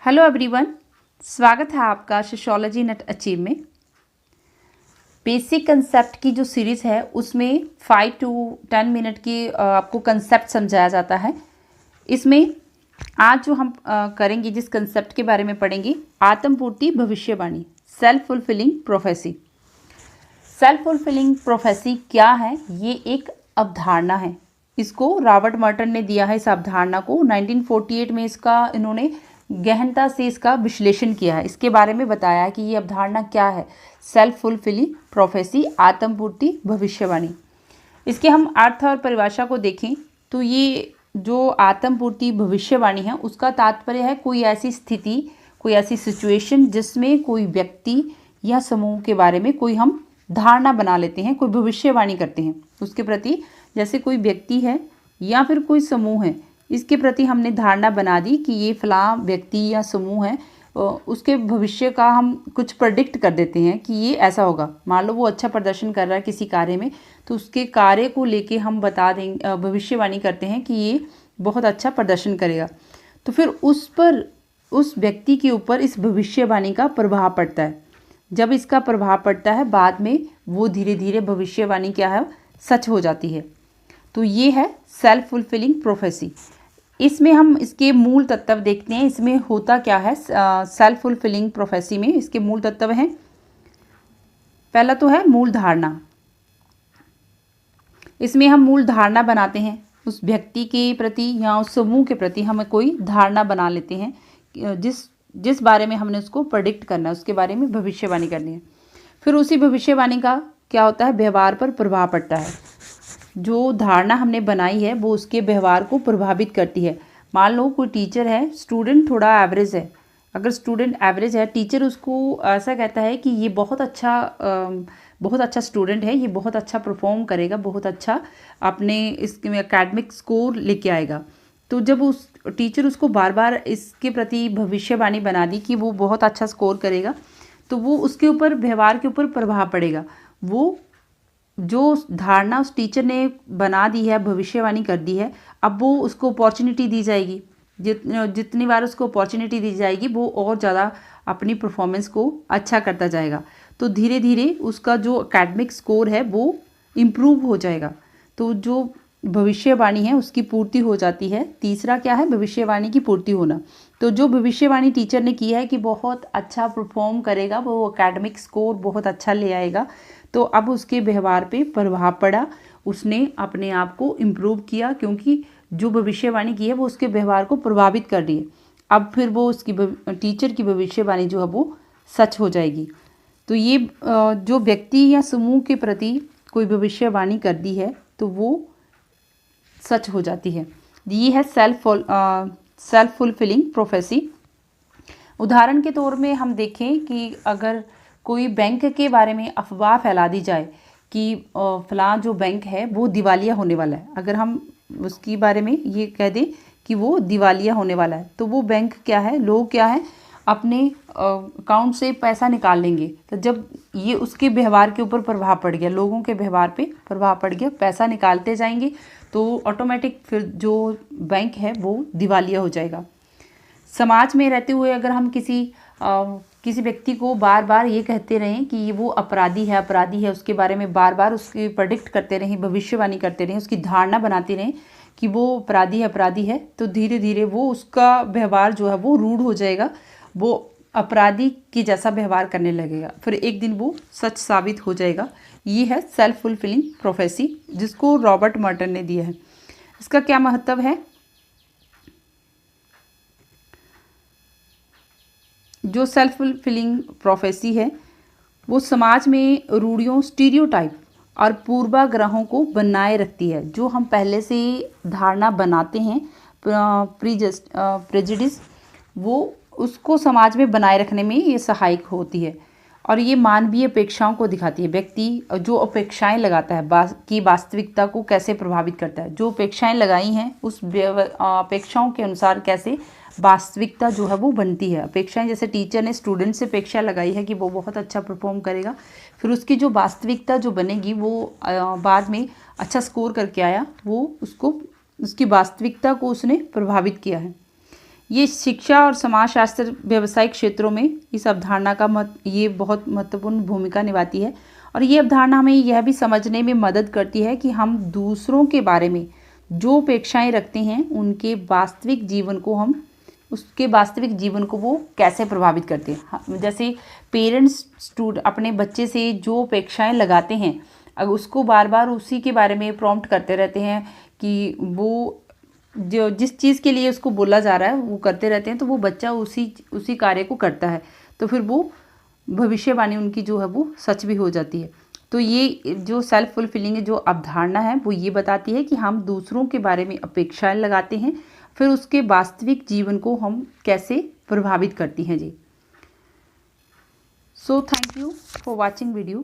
Hello everyone, स्वागत है आपका सोशियोलॉजी नेट अचीव में। बेसिक कंसेप्ट की जो सीरीज़ है उसमें 5 to 10 मिनट की आपको कंसेप्ट समझाया जाता है। इसमें आज जो हम करेंगे, जिस कंसेप्ट के बारे में पढ़ेंगे, आत्मपूर्ति भविष्यवाणी, self fulfilling prophecy. Self fulfilling prophecy क्या है? ये एक अवधारणा है। इसको रॉबर्ट मर्टन ने दिया है। इस अवधारणा को 1948 में इन्होंने गहनता से इसका विश्लेषण किया है। इसके बारे में बताया है कि ये अवधारणा क्या है। सेल्फ फुलफिलिंग प्रोफेसी, आत्मपूर्ति भविष्यवाणी। इसके हम अर्थ और परिभाषा को देखें तो ये जो आत्मपूर्ति भविष्यवाणी है उसका तात्पर्य है कोई ऐसी स्थिति, कोई ऐसी सिचुएशन जिसमें कोई व्यक्ति या समूह के बारे में कोई हम धारणा बना लेते हैं, कोई भविष्यवाणी करते हैं उसके प्रति। जैसे कोई व्यक्ति है या फिर कोई समूह है, इसके प्रति हमने धारणा बना दी कि ये फलां व्यक्ति या समूह है, उसके भविष्य का हम कुछ प्रेडिक्ट कर देते हैं कि ये ऐसा होगा। मान लो वो अच्छा प्रदर्शन कर रहा है किसी कार्य में, तो उसके कार्य को लेके हम बता देंगे, भविष्यवाणी करते हैं कि ये बहुत अच्छा प्रदर्शन करेगा। तो फिर उस व्यक्ति के ऊपर इस भविष्यवाणी का प्रभाव पड़ता है। जब इसका प्रभाव पड़ता है, बाद में वो धीरे धीरे भविष्यवाणी क्या है, सच हो जाती है। तो ये है सेल्फ फुलफिलिंग प्रोफेसी। इसमें हम इसके मूल तत्व देखते हैं। इसमें होता क्या है सेल्फ फुलफिलिंग प्रोफेसी में? इसके मूल तत्व हैं, पहला तो है मूल धारणा। इसमें हम मूल धारणा बनाते हैं, उस व्यक्ति के प्रति या उस समूह के प्रति हमें कोई धारणा बना लेते हैं जिस बारे में हमने उसको प्रेडिक्ट करना है, उसके बारे में भविष्यवाणी करनी है। फिर उसी भविष्यवाणी का क्या होता है, व्यवहार पर प्रभाव पड़ता है। जो धारणा हमने बनाई है वो उसके व्यवहार को प्रभावित करती है। मान लो कोई टीचर है, स्टूडेंट थोड़ा एवरेज है। अगर स्टूडेंट एवरेज है, टीचर उसको ऐसा कहता है कि ये बहुत अच्छा स्टूडेंट है, ये बहुत अच्छा परफॉर्म करेगा, बहुत अच्छा अपने इसके एकेडमिक स्कोर लेके आएगा। तो जब उस टीचर उसको बार बार इसके प्रति भविष्यवाणी बना दी कि वो बहुत अच्छा स्कोर करेगा, तो वो उसके ऊपर, व्यवहार के ऊपर प्रभाव पड़ेगा। वो जो धारणा उस टीचर ने बना दी है, भविष्यवाणी कर दी है, अब वो उसको अपॉर्चुनिटी दी जाएगी। जितनी बार उसको अपॉर्चुनिटी दी जाएगी वो और ज़्यादा अपनी परफॉर्मेंस को अच्छा करता जाएगा। तो धीरे धीरे उसका जो एकेडमिक स्कोर है वो इम्प्रूव हो जाएगा। तो जो भविष्यवाणी है उसकी पूर्ति हो जाती है। तीसरा क्या है, भविष्यवाणी की पूर्ति होना। तो जो भविष्यवाणी टीचर ने की है कि बहुत अच्छा परफॉर्म करेगा, वो एकेडमिक स्कोर बहुत अच्छा ले आएगा, तो अब उसके व्यवहार पे प्रभाव पड़ा, उसने अपने आप को इम्प्रूव किया, क्योंकि जो भविष्यवाणी की है वो उसके व्यवहार को प्रभावित कर रही है। अब फिर वो उसकी टीचर की भविष्यवाणी जो है वो सच हो जाएगी। तो ये जो व्यक्ति या समूह के प्रति कोई भविष्यवाणी कर दी है तो वो सच हो जाती है। ये है सेल्फ फुलफिलिंग प्रोफेसी। उदाहरण के तौर में हम देखें कि अगर कोई बैंक के बारे में अफवाह फैला दी जाए कि फलां जो बैंक है वो दिवालिया होने वाला है, अगर हम उसके बारे में ये कह दें कि वो दिवालिया होने वाला है, तो वो बैंक क्या है, लोग क्या है, अपने अकाउंट से पैसा निकाल लेंगे। तो जब ये उसके व्यवहार के ऊपर प्रभाव पड़ गया, लोगों के व्यवहार पे प्रभाव पड़ गया, पैसा निकालते जाएंगे, तो ऑटोमेटिक फिर जो बैंक है वो दिवालिया हो जाएगा। समाज में रहते हुए अगर हम किसी व्यक्ति को बार बार ये कहते रहें कि ये वो अपराधी है, उसके बारे में बार बार उसकी प्रेडिक्ट करते रहें, भविष्यवाणी करते रहें, उसकी धारणा बनाते रहें कि वो अपराधी है, तो धीरे धीरे वो उसका व्यवहार जो है वो रूढ़ हो जाएगा, वो अपराधी की जैसा व्यवहार करने लगेगा, फिर एक दिन वो सच साबित हो जाएगा। ये है सेल्फ फुलफिलिंग प्रोफेसी, जिसको रॉबर्ट मर्टन ने दिया है। इसका क्या महत्व है? जो सेल्फ फुलफिलिंग प्रोफेसी है वो समाज में रूढ़ियों, स्टीरियोटाइप और पूर्वाग्रहों को बनाए रखती है। जो हम पहले से धारणा बनाते हैं, प्रेजुडिस, वो उसको समाज में बनाए रखने में ये सहायक होती है। और ये मानवीय अपेक्षाओं को दिखाती है। व्यक्ति जो अपेक्षाएं लगाता है की वास्तविकता को कैसे प्रभावित करता है। जो अपेक्षाएं लगाई हैं उस अपेक्षाओं के अनुसार कैसे वास्तविकता जो है वो बनती है। अपेक्षाएं, जैसे टीचर ने स्टूडेंट से अपेक्षा लगाई है कि वो बहुत अच्छा परफॉर्म करेगा, फिर उसकी जो वास्तविकता जो बनेगी वो बाद में अच्छा स्कोर करके आया, वो उसकी वास्तविकता को उसने प्रभावित किया है। ये शिक्षा और समाजशास्त्र व्यावसायिक क्षेत्रों में इस अवधारणा का ये बहुत महत्वपूर्ण भूमिका निभाती है। और ये अवधारणा हमें यह भी समझने में मदद करती है कि हम दूसरों के बारे में जो अपेक्षाएं रखते हैं उसके वास्तविक जीवन को वो कैसे प्रभावित करते हैं। जैसे पेरेंट्स अपने बच्चे से जो अपेक्षाएं लगाते हैं, अगर उसको बार बार उसी के बारे में प्रॉम्प्ट करते रहते हैं कि वो जो जिस चीज़ के लिए उसको बोला जा रहा है वो करते रहते हैं, तो वो बच्चा उसी कार्य को करता है, तो फिर वो भविष्यवाणी उनकी जो है वो सच भी हो जाती है। तो ये जो सेल्फ फुलफिलिंग जो अवधारणा है वो ये बताती है कि हम दूसरों के बारे में अपेक्षाएं लगाते हैं, फिर उसके वास्तविक जीवन को हम कैसे प्रभावित करती हैं जी। So thank you for watching video.